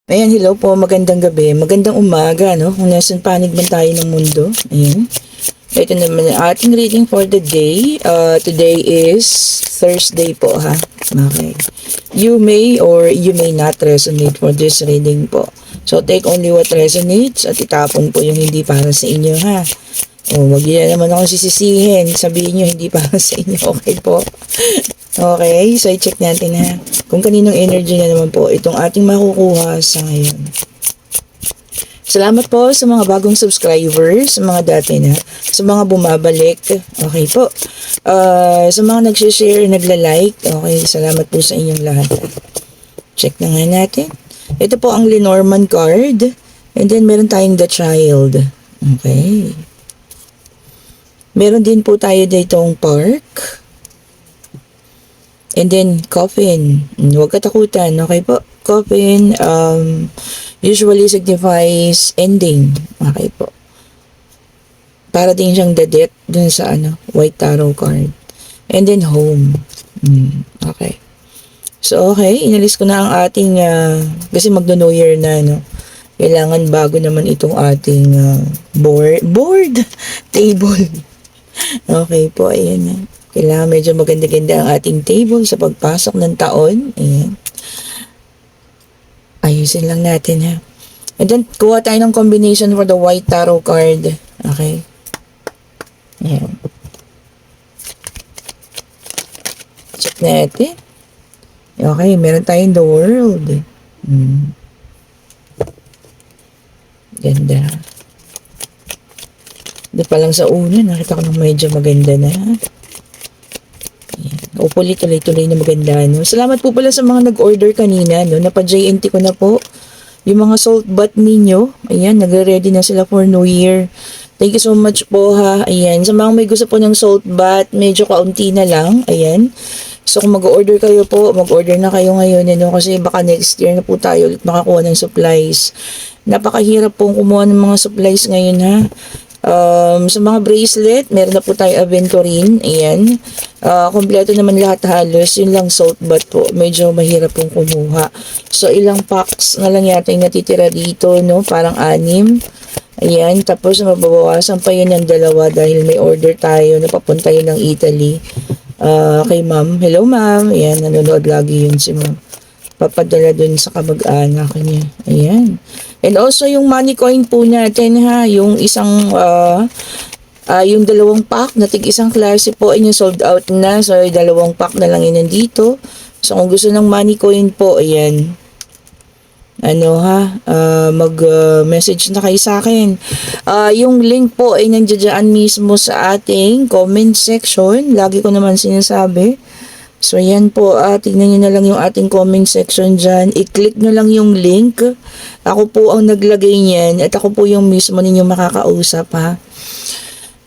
Ayan, hello po, magandang gabi, magandang umaga, no? Kung nasan panig man tayo ng mundo. Ayan. Ito naman ang ating reading for the day. Today is Thursday po, ha? Okay. You may or you may not resonate for this reading po. So, take only what resonates at itapon po yung hindi para sa inyo, ha? O, wag yun naman ako sisisihin. Sabihin nyo, hindi para sa inyo. Okay po? Okay, so i-check natin, ha? Kung kaninong energy na naman po itong ating makukuha sa ngayon. Salamat po sa mga bagong subscribers, sa mga dati na, sa mga bumabalik. Okay po. Sa mga nag-share, nagla-like. Okay, salamat po sa inyong lahat. Check na nga natin. Ito po ang Lenormand card. And then meron tayong The Child. Okay. Meron din po tayo ditong Park. And then, coffin. Huwag katakutan. Okay po. Coffin usually signifies ending. Okay po. Para din siyang the death dun sa White Tarot card. And then, home. Okay. So, okay. Inalis ko na ang ating, kasi magno-New Year na, kailangan bago naman itong ating board table. Okay po. Ayan na. Kailangan medyo maganda-ganda ang ating table sa pagpasok ng taon. Ayan. Ayusin lang natin, ha. And then, kuha tayo ng combination for the White Tarot card. Okay. Ayan. Check natin. Okay, meron tayong the world. Ganda. Di pa lang sa una, nakita ko ng medyo maganda na. Hopefully, tuloy-tuloy na maganda, no? Salamat po pala sa mga nag-order kanina, no? Napa-JNT ko na po. Yung mga salt bath ninyo, ayan, nagre-ready na sila for New Year. Thank you so much po, ha. Ayan, sa mga may gusto po ng salt bath, medyo kaunti na lang, ayan. So, kung mag-order kayo po, mag-order na kayo ngayon, no? Kasi baka next year na po tayo ulit makakuha ng supplies. Napakahirap pong kumuha ng mga supplies ngayon, ha. Sa mga bracelet, meron na po tayo aventurine. Ayan. Kompleto naman lahat halos. Yun lang salt bath po. Medyo mahirap pong kumuha. So, ilang packs na lang yata yung natitira dito, no? Parang 6. Ayan. Tapos, mababawasan pa yun ng 2 dahil may order tayo na papunta yun ng Italy. Kay ma'am. Hello, ma'am. Ayan. Nanonood lagi yun si ma'am. Papadala dun sa kamag-anak niya. Ayan. And also, yung money coin po natin, ha, yung isang, yung 2 pack na tig-isang klase po, ay sold out na. So, 2 pack na lang yun nandito. So, kung gusto ng money coin po, ayan. Mag-message na kayo sa akin. Yung link po ay nandiyan mismo sa ating comment section. Lagi ko naman sinasabi. So, yan po. Tignan nyo na lang yung ating comment section dyan. I-click nyo lang yung link. Ako po ang naglagay niyan. At ako po yung mismo ninyong makakausap, ha.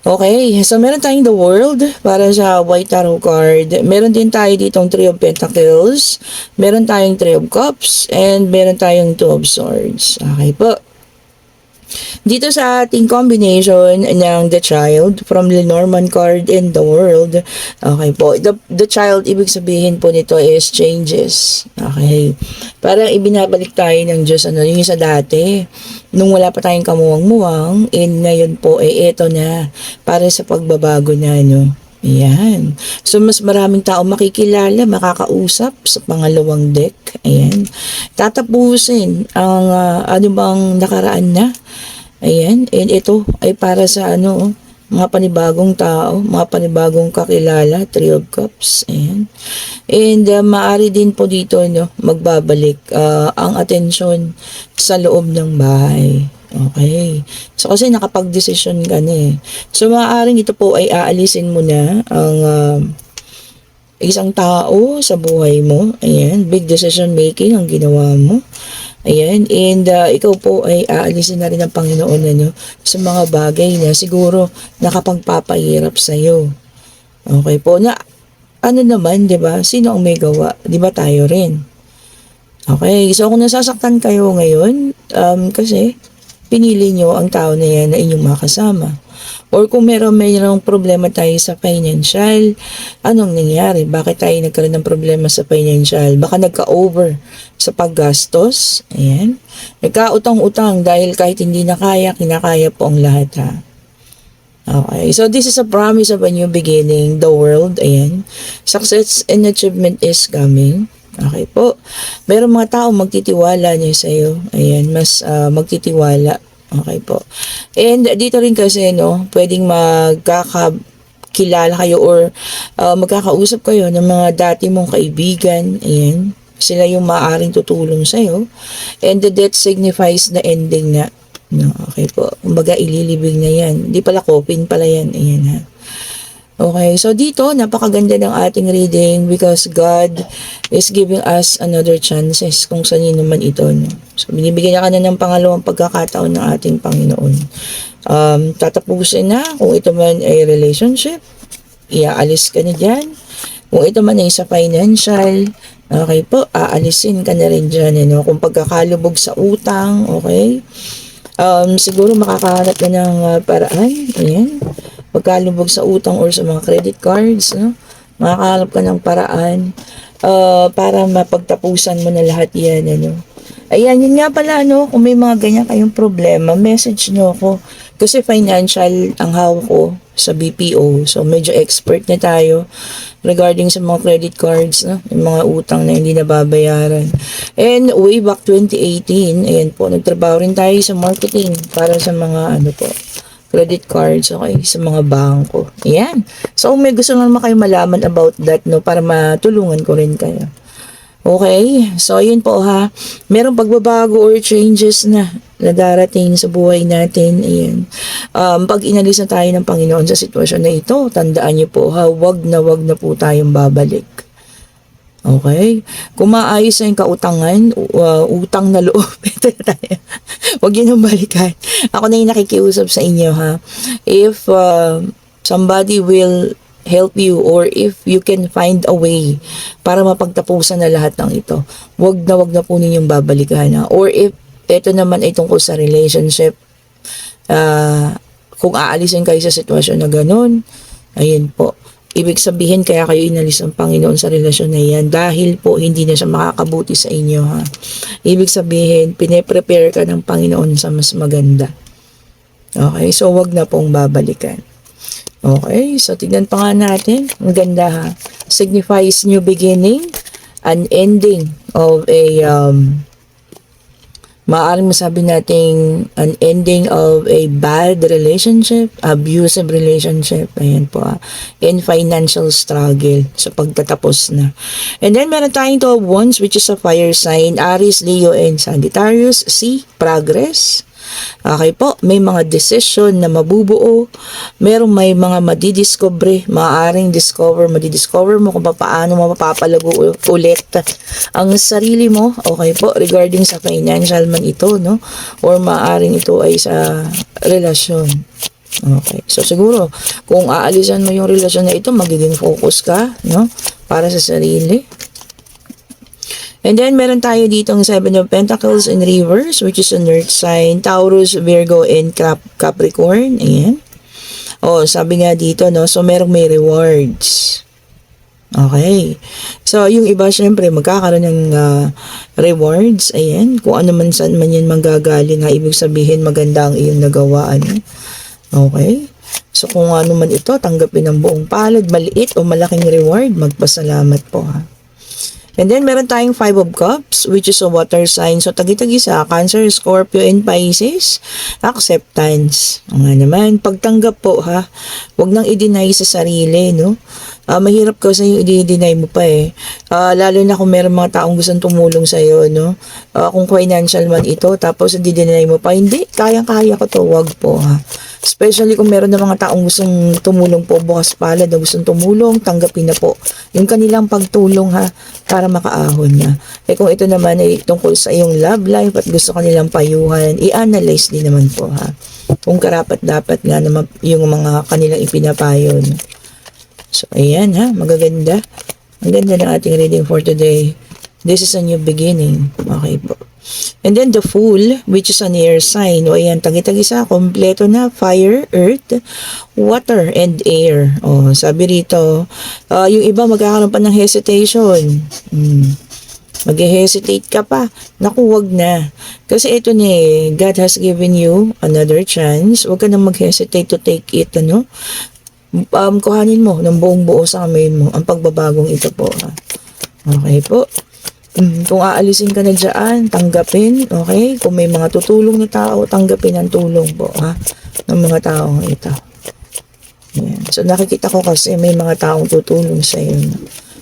Okay. So, meron tayong the world para sa White Tarot card. Meron din tayo ditong 3 of Pentacles. Meron tayong 3 of Cups. And meron tayong 2 of Swords. Okay po. Dito sa ating combination ng The Child from Lenormand card and the world. Okay po. The Child, ibig sabihin po nito is changes. Okay. Parang ibinabalik tayo ng Diyos, yung sa dati. Nung wala pa tayong kamuwang-muwang, and ngayon po, eto na. Para sa pagbabago na, no? Ayan. So, mas maraming tao makikilala, makakausap sa pangalawang deck. Ayan. Tatapusin ang ano bang nakaraan na. Ayan. And ito ay para sa mga panibagong tao, mga panibagong kakilala, 3 of Cups. Ayan. And maaari din po dito, magbabalik ang atensyon sa loob ng bahay. Okay. So, kasi nakapag-desisyon ka na eh. So, maaaring ito po ay aalisin mo na ang isang tao sa buhay mo. Ayan. Big decision making ang ginawa mo. Ayan. And ikaw po ay aalisin na rin ng Panginoon sa mga bagay na siguro nakapagpapahirap sa'yo. Okay po. Na, naman, di ba? Sino ang may gawa? Di ba tayo rin? Okay. So, kung nasasaktan kayo ngayon, kasi pinili nyo ang tao na yan na inyong makasama. Or kung mayroong problema tayo sa financial, anong nangyari? Bakit tayo nagkaroon ng problema sa financial? Baka nagka-over sa paggastos. Ayan. Nagkautang-utang dahil kahit hindi na kaya, kinakaya po ang lahat ha. Okay, so this is a promise of a new beginning, the world, ayan. Success and achievement is coming. Okay po. Meron mga tao magtitiwala niya sa iyo. Ayan, mas magtitiwala. Okay po. And dito rin kasi, no, pwedeng magkakakilala kayo or magkakausap kayo ng mga dati mong kaibigan. Ayan. Sila yung maaaring tutulong sa iyo. And the death signifies the ending na. No, okay po. Kumbaga, ililibing na yan. Hindi pala coffin pala yan. Ayan ha. Okay, so dito, napakaganda ng ating reading because God is giving us another chances kung sanino man ito. No? So, binibigyan niya ka na ng pangalawang pagkakataon ng ating Panginoon. Tatapusin na kung ito man ay relationship, iaalis ka na dyan. Kung ito man ay sa financial, okay po, aalisin ka na rin dyan. No? Kung pagkakalubog sa utang, okay, siguro makakahanap ka ng paraan. Ayan. Pagkalubog sa utang or sa mga credit cards, no? Makakahanap ka ng paraan para mapagtapusan mo na lahat yan. Ano? Ayan, yun nga pala, no? Kung may mga ganyan kayong problema, message nyo ako. Kasi financial ang hawak ko sa BPO. So, medyo expert na tayo regarding sa mga credit cards, no? Yung mga utang na hindi nababayaran. And way back 2018, ayan po, nagtrabaho rin tayo sa marketing para sa mga ano po, credit cards, okay, sa mga bangko. Ayan. So, may gusto naman kayo malaman about that, no, para matulungan ko rin kayo. Okay? So, yun po ha. Merong pagbabago or changes na darating sa buhay natin. Ayan. Pag inalis na tayo ng Panginoon sa sitwasyon na ito, tandaan niyo po ha, wag na po tayong babalik. Okay? Kung maayos na yung kautangan, utang na loob, ito na tayo. Huwag yun ang balikan. Ako na yung nakikiusap sa inyo, ha? If somebody will help you or if you can find a way para mapagtapusan na lahat ng ito, wag na po ninyong babalikan, ha? Or if ito naman ay tungkol sa relationship, kung aalisin kayo sa sitwasyon na ganun, ayun po. Ibig sabihin kaya kayo inalis ng Panginoon sa relasyon na yan dahil po hindi na siya makakabuti sa inyo, ha. Ibig sabihin, pine-prepare ka ng Panginoon sa mas maganda. Okay, so wag na pong babalikan. Okay, so tignan pa nga natin. Ang ganda ha. Signifies new beginning, an ending of a maaaring masabi natin an ending of a bad relationship, abusive relationship, ayan po, and financial struggle sa pagtatapos na. And then meron tayong 12 wands which is a fire sign, Aries, Leo, and Sagittarius. See, progress. Okay po, may mga decision na mabubuo, may mga madidiscover, madidiscover mo kung paano mo mapapalago ulit ang sarili mo, okay po, regarding sa financial man ito, no? Or maaaring ito ay sa relasyon. Okay, so siguro, kung aalisan mo yung relasyon na ito, magiging focus ka, no? Para sa sarili. And then, meron tayo dito ang 7 of Pentacles in reverse, which is an earth sign, Taurus, Virgo, and Capricorn. Ayan. Oh, sabi nga dito, no? So, may rewards. Okay. So, yung iba, syempre, magkakaroon ng rewards. Ayan. Kung ano man saan man yan manggagaling, ibig sabihin, maganda ang iyong nagawa. Ano? Okay. So, kung ano man ito, tanggapin ang buong palad, maliit o malaking reward, magpasalamat po, ha. And then, meron tayong 5 of Cups, which is a water sign. So, tagi-tagi sa Cancer, Scorpio, and Pisces. Acceptance. Nga naman, pagtanggap po, ha. Huwag nang i-deny sa sarili, no. Mahirap kasi yung i-deny mo pa, eh. Lalo na kung meron mga taong gustong tumulong sa'yo, no. Kung financial man ito, tapos i-deny mo pa, hindi, kayang-kaya ko to, wag po, ha. Especially kung meron na mga taong gustong tumulong po, bukas palad na gustong tumulong, tanggapin na po yung kanilang pagtulong, ha, para makaahon na. Eh kung ito naman ay tungkol sa iyong love life at gusto kanilang payuhan, i-analyze din naman po, ha, kung karapat-dapat nga naman yung mga kanilang ipinapayo, no? So, ayan, ha, magaganda. Ang ganda ng ating reading for today. This is a new beginning. Okay po. And then the Fool, which is an air sign. O ayan, tagi-tagisa, kompleto na. Fire, earth, water, and air. O, sabi rito, yung iba magkakaroon pa ng hesitation. Mag-hesitate ka pa. Naku, wag na. Kasi ito na God has given you another chance. Wag ka nang mag-hesitate to take it, ano? Kuhanin mo ng buong buo sa kamay mo ang pagbabagong ito po. Ha? Okay po. Kung aalisin ka na dyan, tanggapin. Okay? Kung may mga tutulong na tao, tanggapin ang tulong po. Ha? Ng mga taong ito. Yan. So nakikita ko kasi may mga taong tutulong sa iyo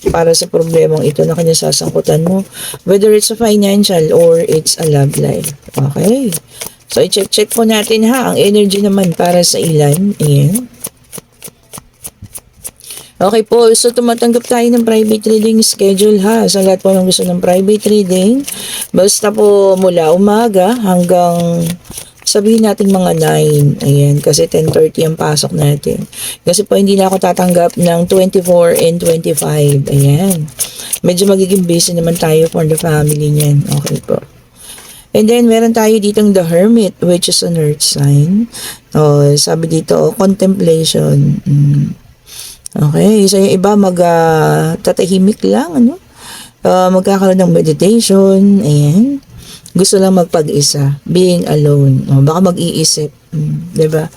para sa problemang ito na kanya sasangkutan mo. Whether it's a financial or it's a love life. Okay? So i-check po natin ha. Ang energy naman para sa ilan. Ayan. Okay po, so tumatanggap tayo ng private reading schedule ha. Sa lahat po ng gusto ng private reading, basta po mula umaga hanggang sabihin natin mga 9. Ayan, kasi 10:30 ang pasok natin. Kasi po hindi na ako tatanggap ng 24 and 25. Ayan. Medyo magiging busy naman tayo for the family niyan. Okay po. And then, meron tayo ditong the Hermit, which is an earth sign. Sabi dito, contemplation. Okay, so yung iba tatahimik lang, ano? Magkakaroon ng meditation, ayan. Gusto lang magpag-isa, being alone. Baka mag-iisip, diba?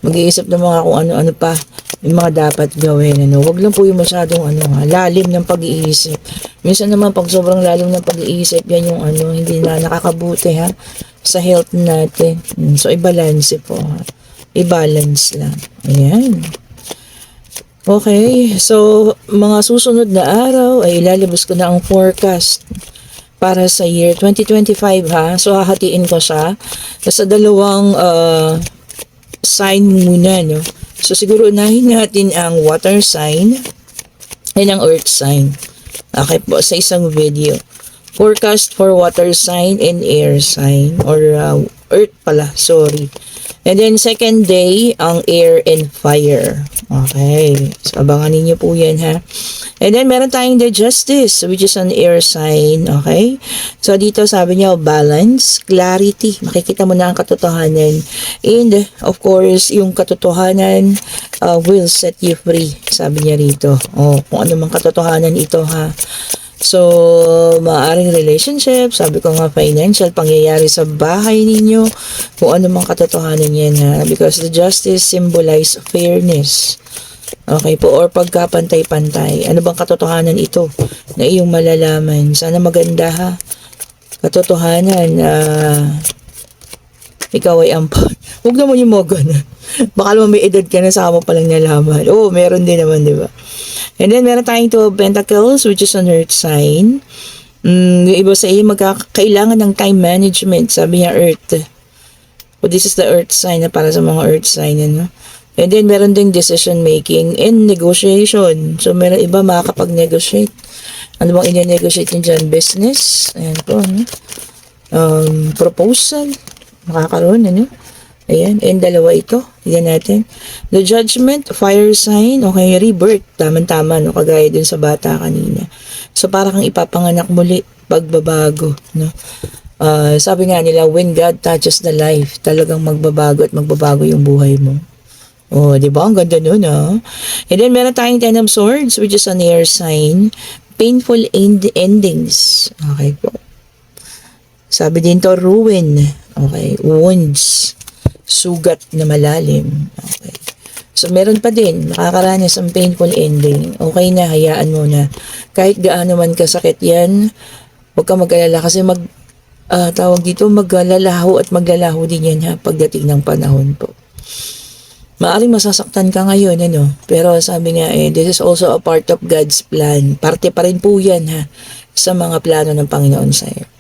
Mag-iisip ng mga kung ano-ano pa, yung mga dapat gawin, ano. Wag lang po yung masyadong, lalim ng pag-iisip. Minsan naman, pag sobrang lalim ng pag-iisip, yan yung, hindi na nakakabuti, ha, sa health natin. So, i-balance po, ha. I-balance lang. Ayan. Okay, so mga susunod na araw ay ilalabas ko na ang forecast para sa year 2025 ha. So hahatiin ko siya sa dalawang sign muna, no. So siguro unahin natin ang water sign and ang earth sign. Okay po, sa isang video. Forecast for water sign and air sign or earth pala, sorry. And then, second day, ang air and fire. Okay. So, abangan ninyo po yan, ha. And then, meron tayong the justice, which is an air sign. Okay. So, dito sabi niya, balance, clarity. Makikita mo na ang katotohanan. And, of course, yung katotohanan will set you free. Sabi niya rito. Kung ano mang katotohanan ito, ha. So, maaaring relationship, sabi ko nga financial, pangyayari sa bahay ninyo, kung ano mang katotohanan yan ha. Because the justice symbolize fairness. Okay po, or pagkapantay-pantay. Ano bang katotohanan ito na iyong malalaman? Sana maganda ha. Katotohanan na ikaw ay ampon. Huwag naman yung mga ganun. Baka naman may edad ka na saka mo palang nalaman. Meron din naman, di ba? And then, meron tayong Two of Pentacles, which is an earth sign. Yung iba sa iyo, magkakailangan ng time management. Sabi niya, earth. This is the earth sign na para sa mga earth sign. Ano? And then, meron ding decision making and negotiation. So, meron iba makakapag-negotiate. Ano bang i-negotiate nyo dyan? Business. Ayan po. Proposal. Makakaroon. Ano? Ayan, and dalawa ito. Tignan natin. The Judgment, fire sign, okay, rebirth. Tama-tama, no, kagaya dun sa bata kanina. So, para kang ipapanganak muli, pagbabago, no. Sabi nga nila, when God touches the life, talagang magbabago at magbabago yung buhay mo. Di ba? Ang ganda nun, ha? And then, meron tayong Ten of Swords, which is an air sign. Painful endings. Okay po. Sabi din to, ruin. Okay, wounds. Sugat na malalim. Okay. So, meron pa din, makakaranas ng painful ending. Okay na, hayaan mo na. Kahit gaano man kasakit yan, huwag ka mag-alala kasi tawag dito, maglalaho at maglalaho din yan ha, pagdating ng panahon po. Maaring masasaktan ka ngayon, ano? Pero sabi nga, this is also a part of God's plan. Parte pa rin po yan ha, sa mga plano ng Panginoon sa'yo.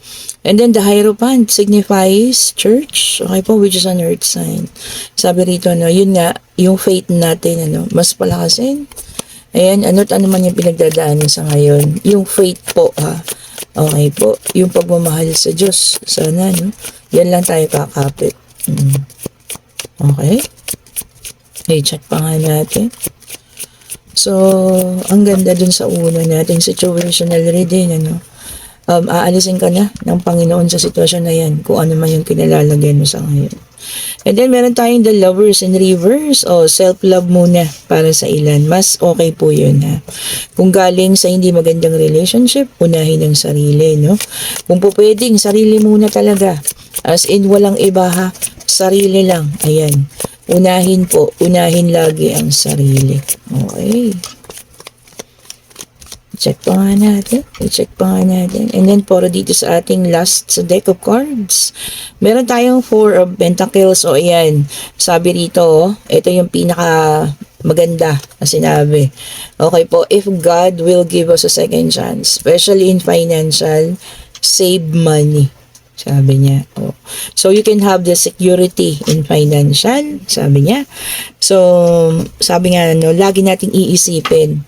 And then the Hierophant signifies church. Okay po, which is an earth sign. Sabi rito, yun nga, yung faith natin, mas palakasin. Ayan, ano't ano man yung pinagdadaanan sa ngayon. Yung faith po, ha. Okay po, yung pagmamahal sa Diyos. Sana, yan lang tayo kakapit. Okay. I-check pa nga natin. So, ang ganda dun sa una nating situational reading, aalisin ka na ng Panginoon sa sitwasyon na yan, kung ano man yung kinalalagyan mo sa ngayon. And then, meron tayong the lovers in reverse. O, self-love muna para sa ilan. Mas okay po yun, ha. Kung galing sa hindi magandang relationship, unahin ang sarili, no? Kung po pwedeng, sarili muna talaga. As in, walang iba, ha. Sarili lang. Ayan. Unahin lagi ang sarili. Okay. I-check pa nga natin. And then, poro dito sa ating last sa deck of cards. Meron tayong 4 of Pentacles. O, ayan. Sabi rito, ito yung pinaka maganda na sinabi. Okay po, if God will give us a second chance, especially in financial, save money. Sabi niya. Oh. So, you can have the security in financial. Sabi niya. So, sabi nga, lagi nating iisipin.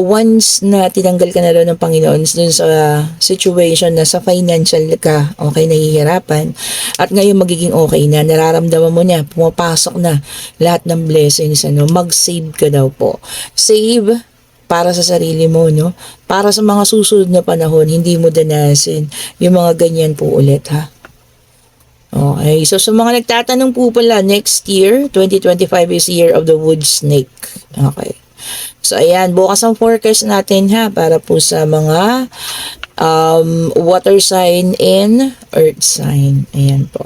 Once na tinanggal ka na daw ng Panginoon dun sa situation na sa financial ka, okay, nahihirapan, at ngayon magiging okay na, nararamdaman mo niya, pumapasok na lahat ng blessings, mag-save ka daw po. Save para sa sarili mo, no? Para sa mga susunod na panahon, hindi mo danasin yung mga ganyan po ulit, ha? Okay, so sa mga nagtatanong po pala, next year, 2025 is year of the wood snake. Okay. So, ayan, bukas ang forecast natin, ha, para po sa mga water sign and earth sign. Ayan po.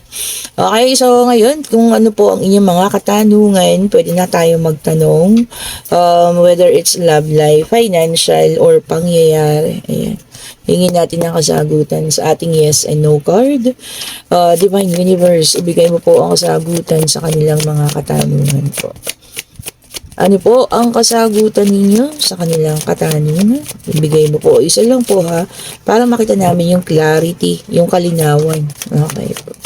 Okay, so ngayon, kung ano po ang inyong mga katanungan, pwede na tayo magtanong, whether it's love life, financial, or pangyayari. Ayan. Hingin natin ang kasagutan sa ating yes and no card. Divine Universe, ibigay mo po ang kasagutan sa kanilang mga katanungan po. Ano po ang kasagutan ninyo sa kanilang katanungan? Ibigay mo po. Isa lang po, ha, para makita namin yung clarity, yung kalinawan. Okay po.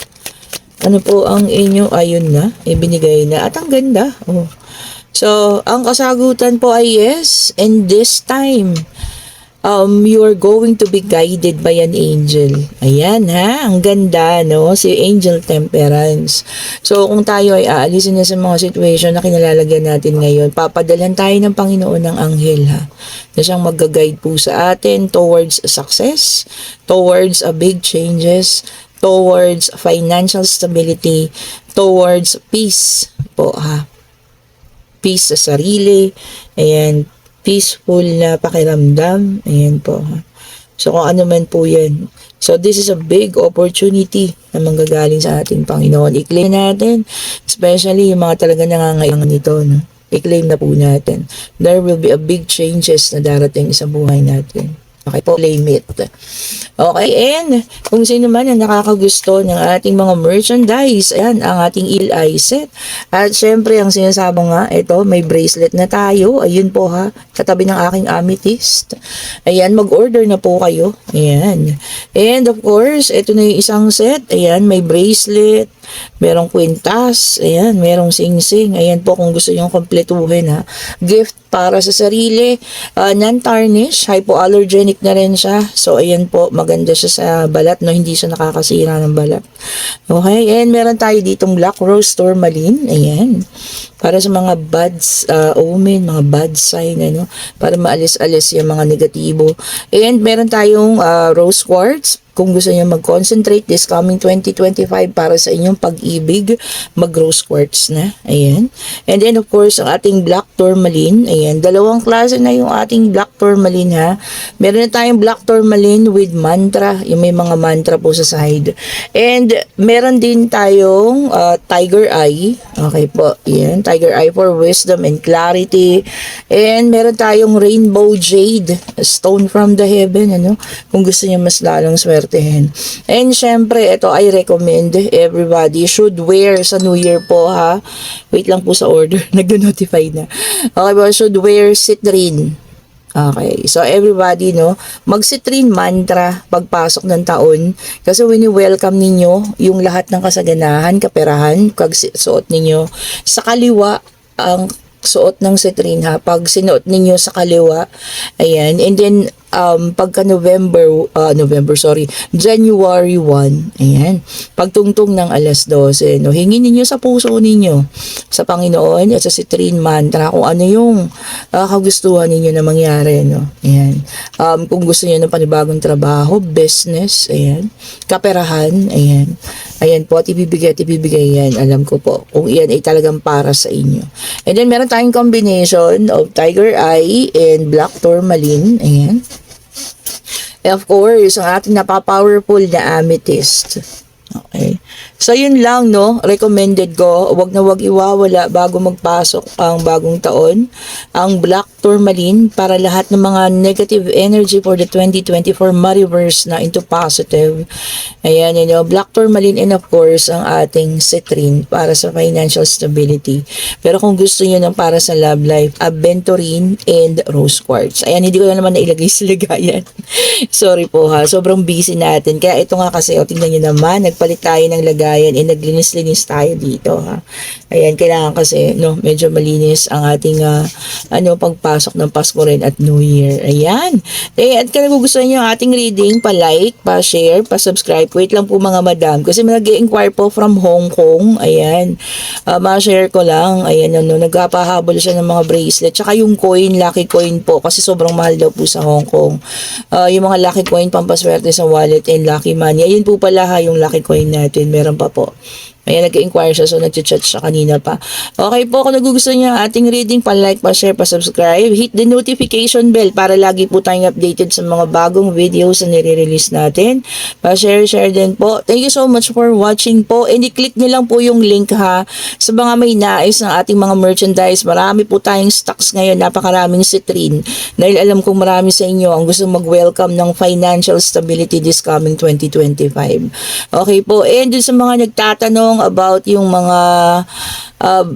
Ano po ang inyo? Ayun na. Ibinigay na. At ang ganda. Oh. So, ang kasagutan po ay yes. And this time, you are going to be guided by an angel. Ayan, ha? Ang ganda, no? Si Angel Temperance. So, kung tayo ay aalisin na sa mga situation na kinalalagyan natin ngayon, papadalhan tayo ng Panginoon ng anghel, ha? Na siyang mag-guide po sa atin towards success, towards big changes, towards financial stability, towards peace po, ha? Peace sa sarili, ayan, peaceful na pakiramdam. Ayan po. So, kung ano man po yan. So, this is a big opportunity na manggagaling sa ating Panginoon. I-claim natin, especially yung mga talaga nangangailangan nito. No? I-claim na po natin. There will be a big changes na darating sa buhay natin. Okay po, claim it. Okay, and kung sino man ang nakakagusto ng ating mga merchandise, ayan, ang ating eye set. At syempre, ang sinasabi nga, ito, may bracelet na tayo. Ayun po, ha, katabi ng aking amethyst. Ayan, mag-order na po kayo. Ayan. And of course, ito na yung isang set. Ayan, may bracelet, merong kwintas, ayan, merong sing-sing. Ayan po, kung gusto nyo kompletuhin, ha. Gift para sa sarili, non-tarnish, hypoallergenic na rin siya. So, ayan po, maganda siya sa balat, no? Hindi siya nakakasira ng balat. Okay, and meron tayo ditong black rose tourmaline, ayan. Para sa mga bad omen, mga bad sign, ano? Para maalis-alis yung mga negatibo. And meron tayong rose quartz. Kung gusto niyo mag-concentrate this coming 2025 para sa inyong pag-ibig, mag-rose quartz na. Ayan. And then, of course, ang ating black tourmaline. Ayan. Dalawang klase na yung ating black tourmaline, ha. Meron na tayong black tourmaline with mantra. Yung may mga mantra po sa side. And meron din tayong tiger eye. Okay po. Ayan. Tiger eye for wisdom and clarity. And meron tayong rainbow jade. Stone from the heaven. Ano? Kung gusto niyo mas lalong swerte. And syempre, ito I recommend everybody should wear sa New Year po, ha. Wait lang po sa order. Nag-notify na. Okay po, should wear citrine. Okay. So, everybody, no, mag-citrine mantra pagpasok ng taon. Kasi when you welcome ninyo yung lahat ng kasaganahan, kaperahan, pag suot ninyo sa kaliwa, ang suot ng citrine, ha. Pag sinuot ninyo sa kaliwa, ayan, and then pagka January 1, ayan, pagtungtong ng alas 12, no, hingin ninyo sa puso ninyo sa Panginoon at sa Citrine Mantra kung ano yung kagustuhan ninyo na mangyari, no, ayan. Kung gusto niyo ng panibagong trabaho, business, ayan, kaperahan, ayan po, at ibibigay yan, alam ko po, kung iyan ay talagang para sa inyo. And then, meron tayong combination of Tiger Eye and Black Tourmaline, ayan. And of course, ang ating napaka-powerful na amethyst. Okay. So, yun lang, no? Recommended ko. Wag na wag iwawala bago magpasok ang bagong taon. Ang Black Tourmaline para lahat ng mga negative energy for the 2024 ma-reverse na into positive. Ayan, you know, Black Tourmaline and of course, ang ating Citrine para sa financial stability. Pero kung gusto niyo ng para sa love life, Aventurine and Rose Quartz. Ayan, hindi ko na naman nailagay sa lagayan. Sorry po ha, sobrang busy natin. Kaya ito nga kasi, tingnan niyo naman, nagpalit tayo ng lagayan and naglinis-linis tayo dito ha. Ayan, kailangan kasi, no, medyo malinis ang ating pagpasok ng Pasko rin at New Year. Ayan. At kung nagugustuhan niyo ang ating reading, pa-like, pa-share, pa-subscribe. Wait lang po mga madam. Kasi nag-i-inquire po from Hong Kong. Ayan. Ma-share ko lang. Ayan, nagpapahabol siya ng mga bracelet. Tsaka yung coin, lucky coin po. Kasi sobrang mahal daw po sa Hong Kong. Yung mga lucky coin, pampaswerte sa wallet and lucky money. Ayun po pala ha, yung lucky coin natin. Meron pa po. Ayan, nag-inquire siya, so nag-chat siya kanina pa. Okay po, kung nagugustuhan niyo ang ating reading, pa-like, pa-share, pa-subscribe, hit the notification bell para lagi po tayong updated sa mga bagong videos na nire-release natin. Pa-share din po. Thank you so much for watching po. And i-click niyo lang po yung link ha, sa mga may nais ng ating mga merchandise. Marami po tayong stocks ngayon, napakaraming Citrine. Dahil alam kong marami sa inyo ang gusto mag-welcome ng financial stability this coming 2025. Okay po, and dun sa mga nagtatanong about yung mga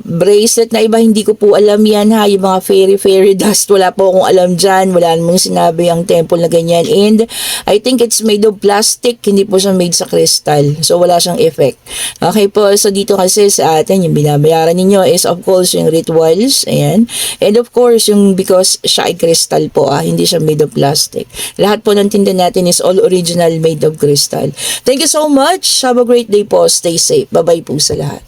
bracelet na iba, hindi ko po alam yan ha, yung mga fairy dust, wala po akong alam dyan, wala namang sinabi ang temple na ganyan, and I think it's made of plastic, hindi po siya made sa crystal, so wala siyang effect. Okay po, so dito kasi sa atin, yung binabayaran ninyo is of course yung rituals, ayan, and of course yung because siya ay crystal po hindi siya made of plastic. Lahat po ng tinda natin is all original made of crystal. Thank you so much, have a great day po, stay safe, bye bye po sa lahat.